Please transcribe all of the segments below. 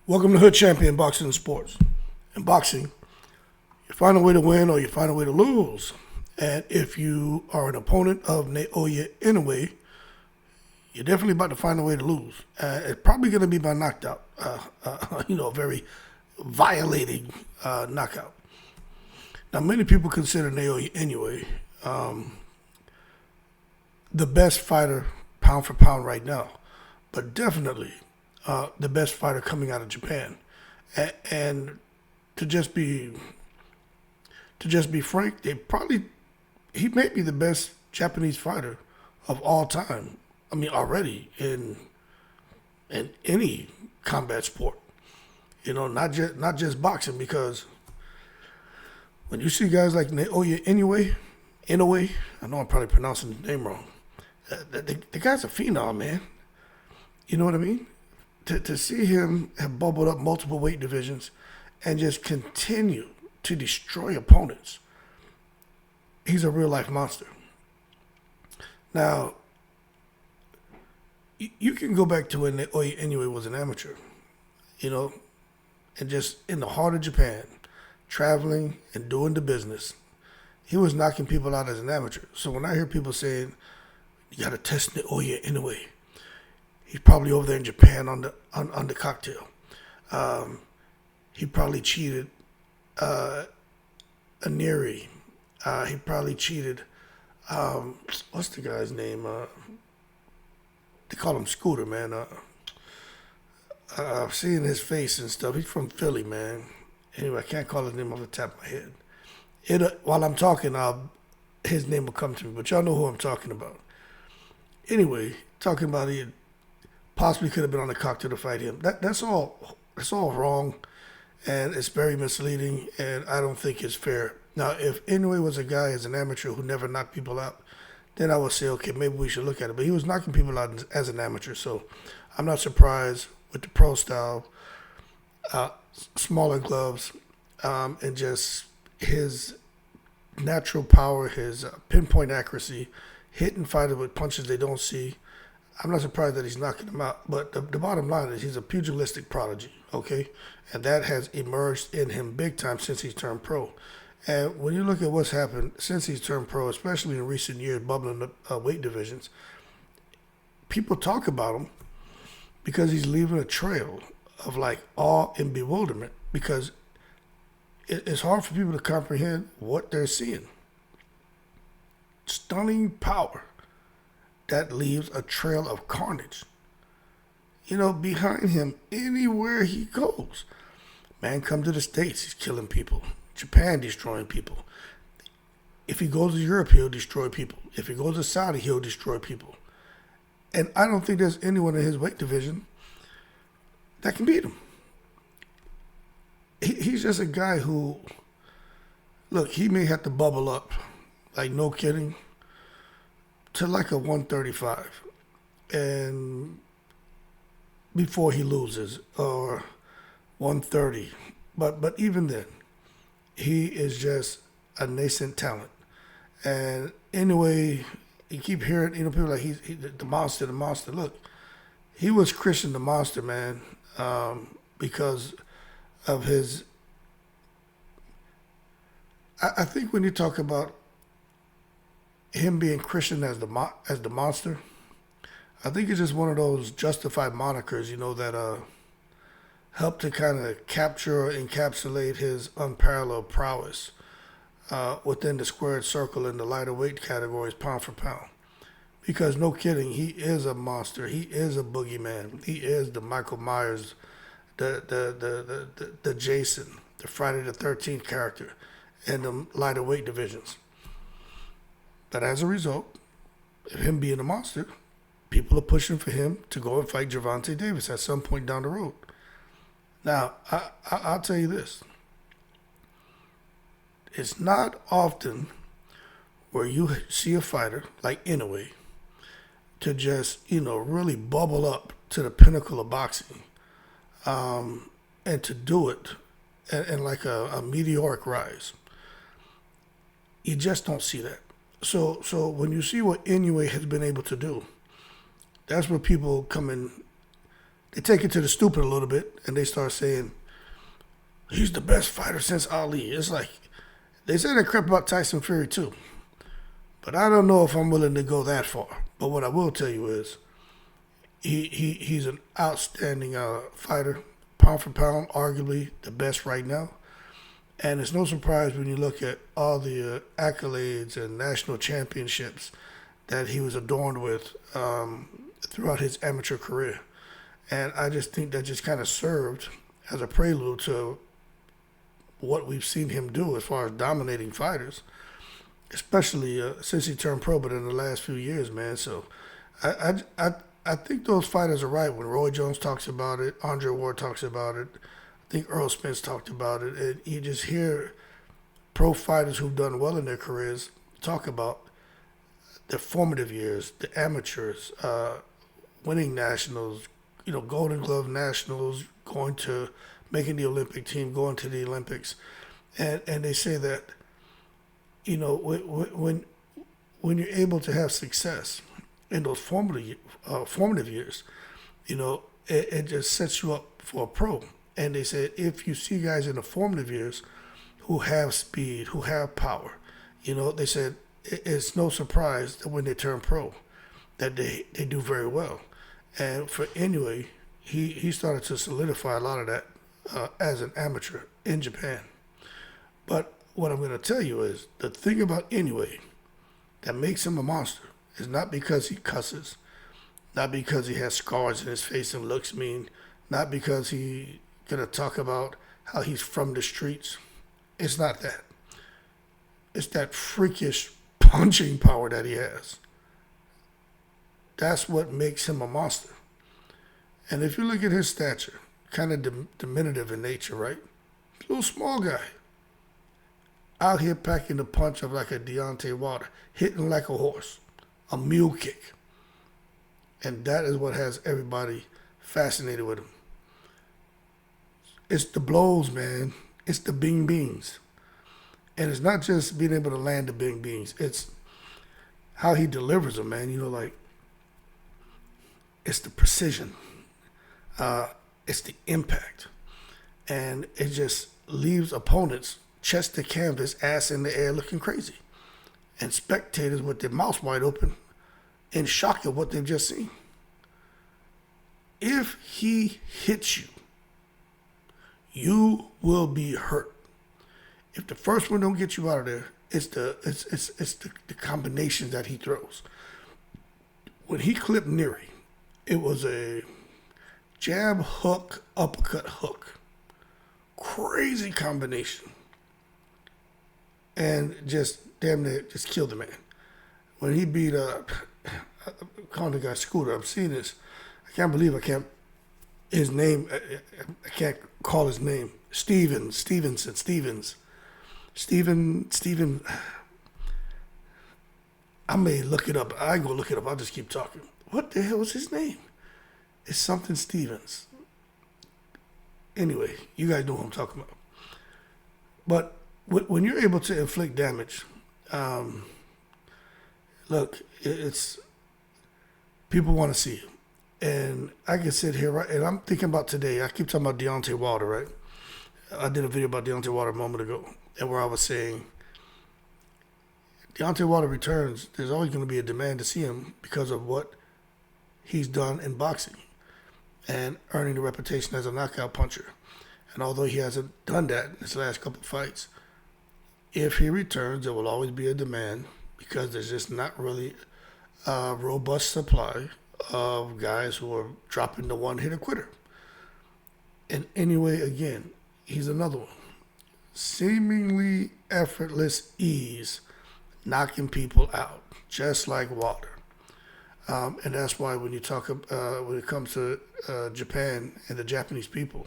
Welcome to Hood Champion Boxing and Sports. In boxing, you find a way to win or you find a way to lose. And if you are an opponent of Naoya Inoue, you're definitely about to find a way to lose. It's probably going to be by knockout, a very violating knockout. Now, many people consider Naoya Inoue the best fighter pound for pound right now, but definitely the best fighter coming out of Japan. And to just be frank, he may be the best Japanese fighter of all time. I mean, already in any combat sport, not just boxing, because when you see guys like Naoya Inoue, I know I'm probably pronouncing the name wrong. The guy's a phenom, man. You know what I mean? To see him have bubbled up multiple weight divisions and just continue to destroy opponents, he's a real life monster. Now, you can go back to when Naoya Inoue was an amateur, and just in the heart of Japan, traveling and doing the business, he was knocking people out as an amateur. So when I hear people saying, you got to test Naoya Inoue, he's probably over there in Japan on the cocktail. He probably cheated Aniri. He probably cheated, what's the guy's name? They call him Scooter, man. I've seen his face and stuff. He's from Philly, man. Anyway, I can't call his name off the top of my head. While I'm talking, his name will come to me, but y'all know who I'm talking about. Anyway, talking about he possibly could have been on the cocktail to fight him. That's all wrong, and it's very misleading, and I don't think it's fair. Now, if Inoue was a guy as an amateur who never knocked people out, then I would say, okay, maybe we should look at it. But he was knocking people out as an amateur, so I'm not surprised with the pro style, smaller gloves, and just his natural power, his pinpoint accuracy, hitting fighters with punches they don't see. I'm not surprised that he's knocking them out. But the bottom line is he's a pugilistic prodigy, okay? And that has emerged in him big time since he's turned pro. And when you look at what's happened since he's turned pro, especially in recent years, bubbling the weight divisions, people talk about him because he's leaving a trail of like awe and bewilderment, because it's hard for people to comprehend what they're seeing. Stunning power that leaves a trail of carnage, behind him anywhere he goes. Man, come to the States, he's killing people. Japan, destroying people. If he goes to Europe, he'll destroy people. If he goes to Saudi, he'll destroy people. And I don't think there's anyone in his weight division that can beat him. He's just a guy who, look, he may have to bubble up, like no kidding, to like a 135, and before he loses, or 130. But even then, he is just a nascent talent. And anyway, you keep hearing, people like he's the monster. Look, he was Christian the Monster, man, because of his. I think when you talk about him being Christian as the monster, I think it's just one of those justified monikers, that help to kind of capture or encapsulate his unparalleled prowess within the squared circle in the lighter weight categories, pound for pound. Because no kidding, he is a monster. He is a boogeyman. He is the Michael Myers, the Jason, the Friday the 13th character in the lighter weight divisions. But as a result of him being a monster, people are pushing for him to go and fight Gervonta Davis at some point down the road. Now, I'll tell you this. It's not often where you see a fighter like Inoue to just, really bubble up to the pinnacle of boxing, and to do it in like a meteoric rise. You just don't see that. So when you see what Inoue has been able to do, that's where people come in they take it to the stupid a little bit, and they start saying he's the best fighter since Ali. It's like they say that crap about Tyson Fury too, but I don't know if I'm willing to go that far. But what I will tell you is he's an outstanding fighter, pound for pound, arguably the best right now. And it's no surprise when you look at all the accolades and national championships that he was adorned with throughout his amateur career. And I just think that just kind of served as a prelude to what we've seen him do as far as dominating fighters, especially since he turned pro, but in the last few years, man. So I think those fighters are right when Roy Jones talks about it, Andre Ward talks about it. I think Earl Spence talked about it. And you just hear pro fighters who've done well in their careers talk about their formative years, the amateurs, winning nationals, Golden Glove nationals, going to making the Olympic team, going to the Olympics, and they say that when you're able to have success in those formative years, it just sets you up for a pro. And they said if you see guys in the formative years who have speed, who have power, they said it's no surprise that when they turn pro, that they do very well. And for Inoue, he started to solidify a lot of that as an amateur in Japan. But what I'm going to tell you is the thing about Inoue that makes him a monster is not because he cusses, not because he has scars in his face and looks mean, not because he going to talk about how he's from the streets. It's not that. It's that freakish punching power that he has. That's what makes him a monster. And if you look at his stature, kind of diminutive in nature, right? Little small guy. Out here packing the punch of like a Deontay Wilder, hitting like a horse, a mule kick. And that is what has everybody fascinated with him. It's the blows, man. It's the bing bings. And it's not just being able to land the bing bings. It's how he delivers them, man. It's the precision. It's the impact. And it just leaves opponents chest to canvas, ass in the air, looking crazy. And spectators with their mouths wide open in shock at what they've just seen. If he hits you, you will be hurt. If the first one don't get you out of there, it's the combinations that he throws. When he clipped Neri, it was a jab, hook, uppercut, hook. Crazy combination. And just damn near just killed the man. When he beat calling the guy Scooter, I'm seeing this. I can't believe I can't call his name. Steven. I may look it up. I ain't gonna look it up. I'll just keep talking. What the hell was his name? It's something Stevens. Anyway, you guys know what I'm talking about. But when you're able to inflict damage, look, it's people want to see you. And I can sit here, right, and I'm thinking about today. I keep talking about Deontay Wilder, right? I did a video about Deontay Wilder a moment ago, and where I was saying Deontay Wilder returns, there's always going to be a demand to see him because of what he's done in boxing and earning the reputation as a knockout puncher. And although he hasn't done that in his last couple of fights, if he returns, there will always be a demand because there's just not really a robust supply of guys who are dropping the one-hitter quitter. And anyway, again, he's another one. Seemingly effortless ease, knocking people out, just like Wilder. And that's why when you talk, when it comes to Japan and the Japanese people,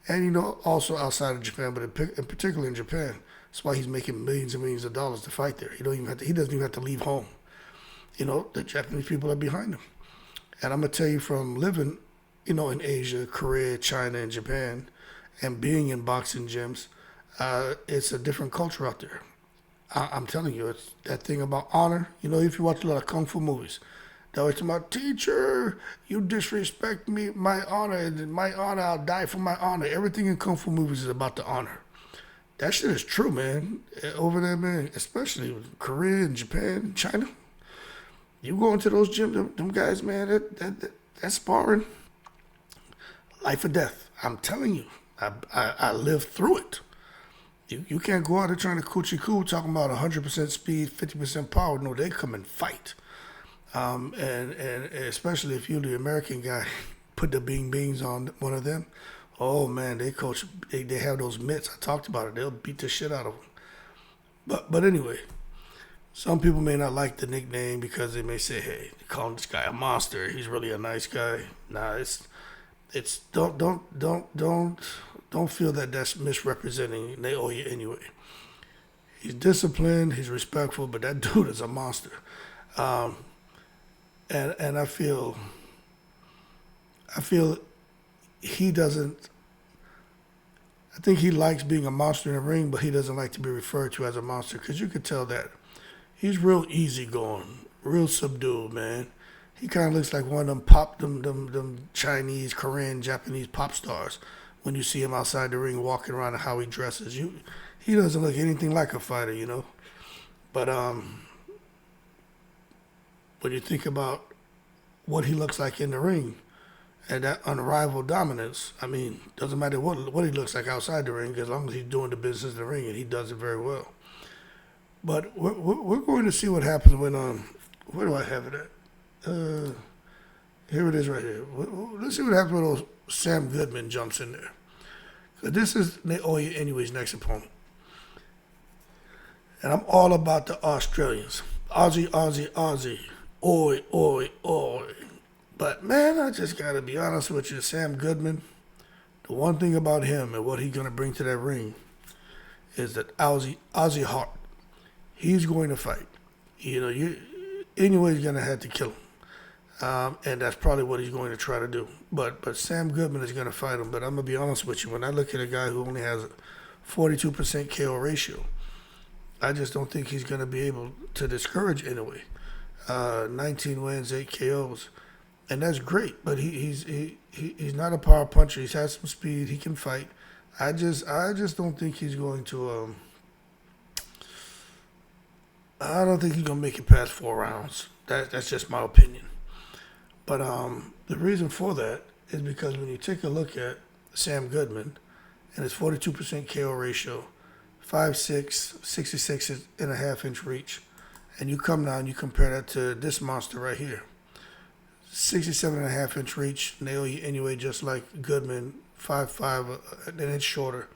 and also outside of Japan, but in particular in Japan, that's why he's making millions and millions of dollars to fight there. He doesn't even have to leave home. The Japanese people are behind him. And I'm gonna tell you from living, in Asia, Korea, China, and Japan, and being in boxing gyms, it's a different culture out there. I'm telling you, it's that thing about honor. If you watch a lot of kung fu movies, They always talking about, teacher, you disrespect me, my honor, and my honor, I'll die for my honor. Everything in Kung Fu movies is about the honor. That shit is true, man. Over there, man, especially Korea and Japan and China. You go into those gyms, them guys, man, that's sparring. Life or death. I'm telling you. I lived through it. You can't go out there trying to coochie coo talking about 100% speed, 50% power. No, they come and fight. And especially if you're the American guy, put the bing bings on one of them. Oh man, they have those mitts. I talked about it. They'll beat the shit out of them. But anyway, some people may not like the nickname because they may say, hey, they calling this guy a monster. He's really a nice guy. Nah, it's don't feel that that's misrepresenting Naoya Inoue. He's disciplined, he's respectful, but that dude is a monster. And I feel he doesn't. I think he likes being a monster in the ring, but he doesn't like to be referred to as a monster because you could tell that he's real easygoing, real subdued, man. He kind of looks like one of them Chinese, Korean, Japanese pop stars when you see him outside the ring walking around and how he dresses. He doesn't look anything like a fighter, you know. But when you think about what he looks like in the ring and that unrivaled dominance, I mean, doesn't matter what he looks like outside the ring as long as he's doing the business in the ring, and he does it very well. But we're going to see what happens when where do I have it at? Here it is right here. Let's see what happens when Sam Goodman jumps in there. This is Naoya Inoue's next opponent. And I'm all about the Australians. Aussie, Aussie, Aussie. Oi, oi, oi. But man, I just got to be honest with you. Sam Goodman, the one thing about him and what he's going to bring to that ring is that Aussie heart. He's going to fight. You know, Inoue's going to have to kill him. And that's probably what he's going to try to do. But Sam Goodman is going to fight him. But I'm going to be honest with you. When I look at a guy who only has a 42% KO ratio, I just don't think he's going to be able to discourage Inoue. 19 wins, 8 KOs. And that's great. But he's not a power puncher. He's had some speed. He can fight. I just don't think he's going to... I don't think he's going to make it past 4 rounds. That's just my opinion. But the reason for that is because when you take a look at Sam Goodman and his 42% KO ratio, 5'6", 66.5-inch reach, and you come down and you compare that to this monster right here, 67.5-inch reach, Naoya Inoue just like Goodman, 5'5", an inch shorter.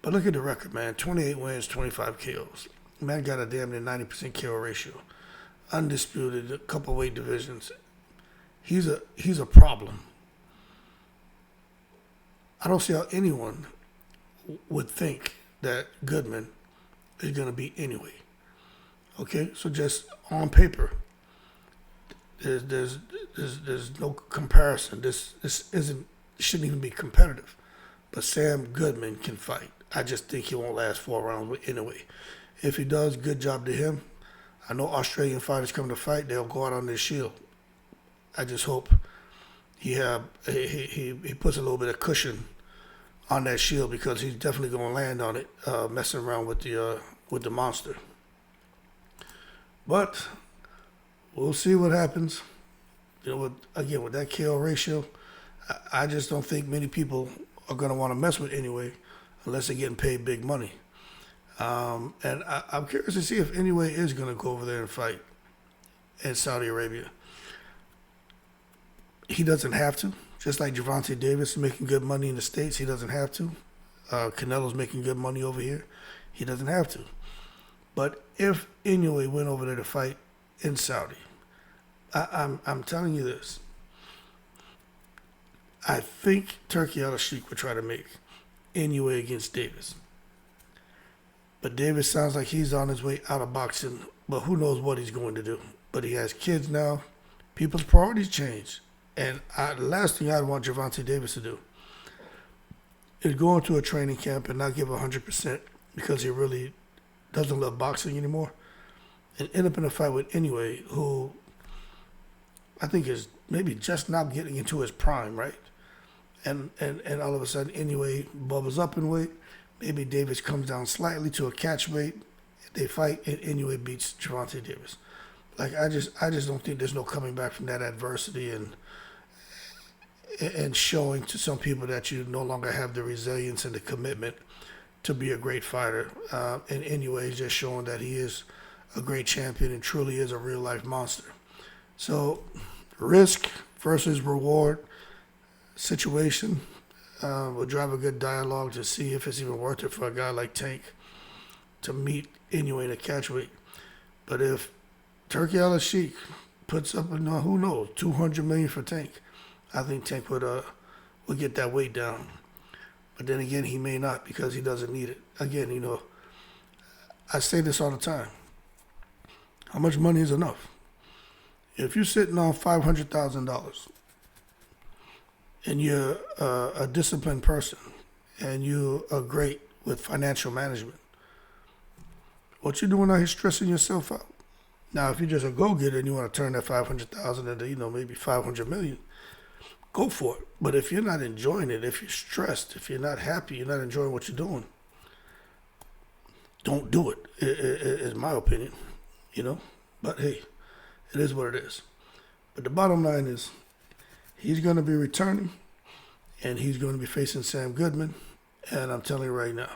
But look at the record, man, 28 wins, 25 KOs. Man got a damn near 90% KO ratio. Undisputed, a couple weight divisions. He's a problem. I don't see how anyone would think that Goodman is going to beat Inoue. Okay, so just on paper, there's no comparison. This shouldn't even be competitive. But Sam Goodman can fight. I just think he won't last 4 rounds with Inoue. If he does, good job to him. I know Australian fighters come to fight, they'll go out on their shield. I just hope he puts a little bit of cushion on that shield because he's definitely going to land on it, messing around with the monster. But we'll see what happens. You know, with that KO ratio, I just don't think many people are going to want to mess with Inoue unless they're getting paid big money. And I'm curious to see if Inoue is going to go over there and fight in Saudi Arabia. He doesn't have to. Just like Gervonta Davis is making good money in the States, he doesn't have to. Canelo's making good money over here. He doesn't have to. But if Inoue went over there to fight in Saudi, I'm telling you this. I think Turkey Al-Sheikh would try to make Inoue against Davis. But Davis sounds like he's on his way out of boxing, but who knows what he's going to do. But he has kids now. People's priorities change. And the last thing I'd want Gervonta Davis to do is go into a training camp and not give 100% because he really doesn't love boxing anymore and end up in a fight with Inoue, who I think is maybe just now getting into his prime, right? And all of a sudden, Inoue bubbles up in weight. Maybe Davis comes down slightly to a catch weight. They fight, and Inoue beats Gervonta Davis. Like I just don't think there's no coming back from that adversity and showing to some people that you no longer have the resilience and the commitment to be a great fighter. And Inoue is just showing that he is a great champion and truly is a real life monster. So, risk versus reward situation. We'll drive a good dialogue to see if it's even worth it for a guy like Tank to meet Inoue in a catchweight. But if Turkey Al-Sheikh puts up, who knows, $200 million for Tank, I think Tank would get that weight down. But then again, he may not because he doesn't need it. Again, I say this all the time. How much money is enough? If you're sitting on $500,000 and you're a disciplined person and you are great with financial management, what you doing out here stressing yourself out? Now, if you're just a go-getter and you want to turn that $500,000 into, maybe $500 million, go for it. But if you're not enjoying it, if you're stressed, if you're not happy, you're not enjoying what you're doing, don't do it, is my opinion, But hey, it is what it is. But the bottom line is, he's going to be returning, and he's going to be facing Sam Goodman. And I'm telling you right now,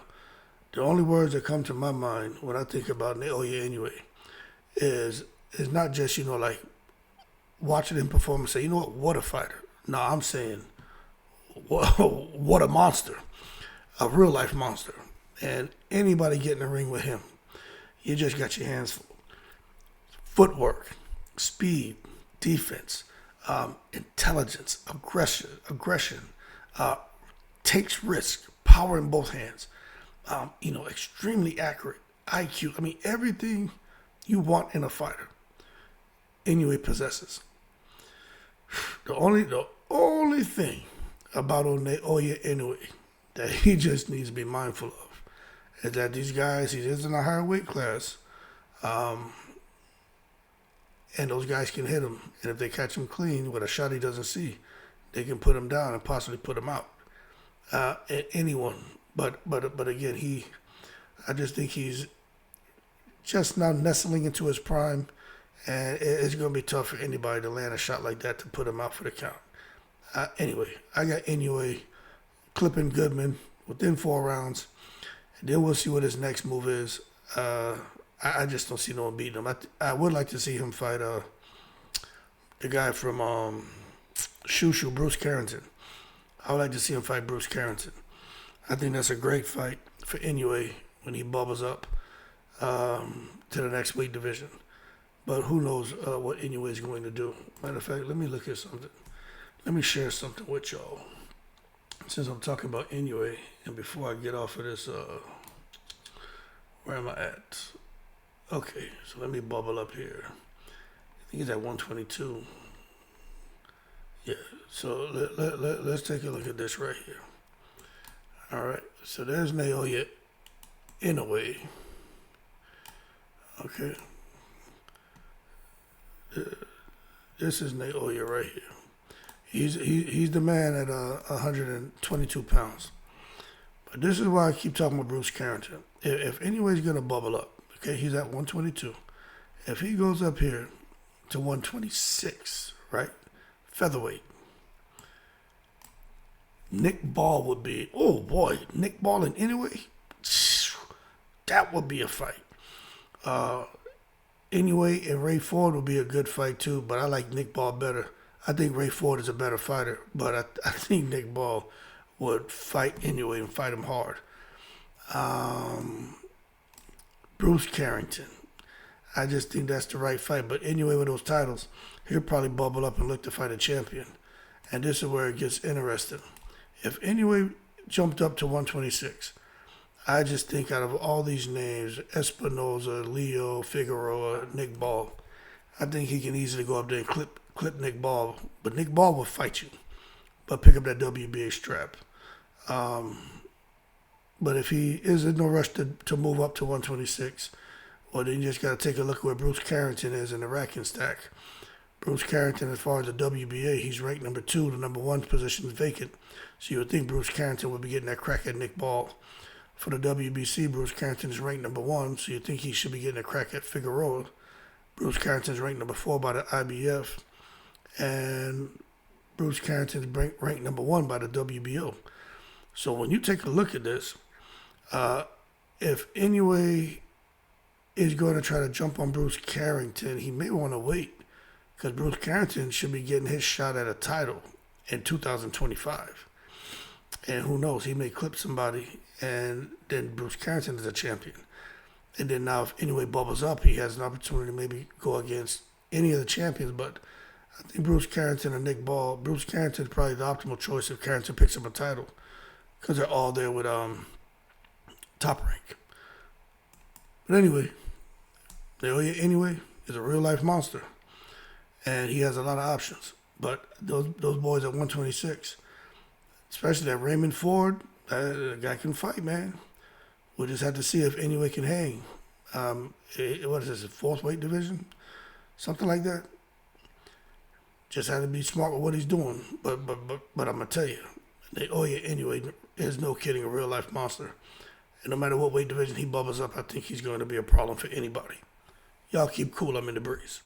the only words that come to my mind when I think about Naoya Inoue is not just, like watching him perform and say, what a fighter. No, I'm saying, what a monster, a real life monster. And anybody get in the ring with him, you just got your hands full. Footwork, speed, defense, intelligence, aggression, takes risk, power in both hands, extremely accurate, IQ. I mean, everything you want in a fighter, Inoue possesses. The only thing about Naoya Inoue that he just needs to be mindful of is that these guys, he is in a higher weight class, and those guys can hit him. And if they catch him clean with a shot he doesn't see, they can put him down and possibly put him out. Anyone, but again, I just think he's just now nestling into his prime, and it's going to be tough for anybody to land a shot like that to put him out for the count. Anyway, I got Inoue clipping Goodman within 4 rounds, and then we'll see what his next move is. I just don't see no one beating him. I would like to see him fight the guy from Shushu, Bruce Carrington. I would like to see him fight Bruce Carrington. I think that's a great fight for Inoue when he bubbles up to the next weight division. But who knows what Inoue is going to do. Matter of fact, let me look at something. Let me share something with y'all. Since I'm talking about Inoue, and before I get off of this, where am I at? Okay, so let me bubble up here. I think he's at 122. Yeah, so let's take a look at this right here. All right, so there's Naoya Inoue. Okay. This is Naoya right here. He's the man at 122 pounds. But this is why I keep talking about Bruce Carrington. If Inoue's going to bubble up, okay, he's at 122. If he goes up here to 126, right, featherweight, Nick Ball would be, oh boy, Nick Ball and Inoue, that would be a fight. Inoue and Ray Ford would be a good fight too, but I like Nick Ball better. I think Ray Ford is a better fighter, but I think Nick Ball would fight Inoue and fight him hard. Bruce Carrington. I just think that's the right fight. But Inoue with those titles, he'll probably bubble up and look to fight a champion. And this is where it gets interesting. If Inoue jumped up to 126, I just think out of all these names, Espinoza, Leo, Figueroa, Nick Ball, I think he can easily go up there and clip Nick Ball. But Nick Ball will fight you, but pick up that WBA strap. But if he is in no rush to move up to 126, well, then you just got to take a look at where Bruce Carrington is in the rack and stack. Bruce Carrington, as far as the WBA, he's ranked number 2. The number 1 position is vacant. So you would think Bruce Carrington would be getting that crack at Nick Ball. For the WBC, Bruce Carrington is ranked number 1, so you think he should be getting a crack at Figueroa. Bruce Carrington is ranked number 4 by the IBF. And Bruce Carrington is ranked number 1 by the WBO. So when you take a look at this, if Inoue is going to try to jump on Bruce Carrington, he may want to wait, because Bruce Carrington should be getting his shot at a title in 2025. And who knows, he may clip somebody, and then Bruce Carrington is a champion. And then now if Inoue bubbles up, he has an opportunity to maybe go against any of the champions. But I think Bruce Carrington and Nick Ball, Bruce Carrington is probably the optimal choice if Carrington picks up a title, because they're all there with Top Rank. But anyway, Naoya Inoue is a real life monster, and he has a lot of options. But those boys at 126, especially that Raymond Ford, that guy can fight, man. We'll just have to see if Inoue can hang. What is this, a 4th weight division? Something like that. Just have to be smart with what he's doing. But I'm going to tell you, Naoya Inoue is no kidding, a real life monster. And no matter what weight division he bubbles up, I think he's going to be a problem for anybody. Y'all keep cool. I'm in the breeze.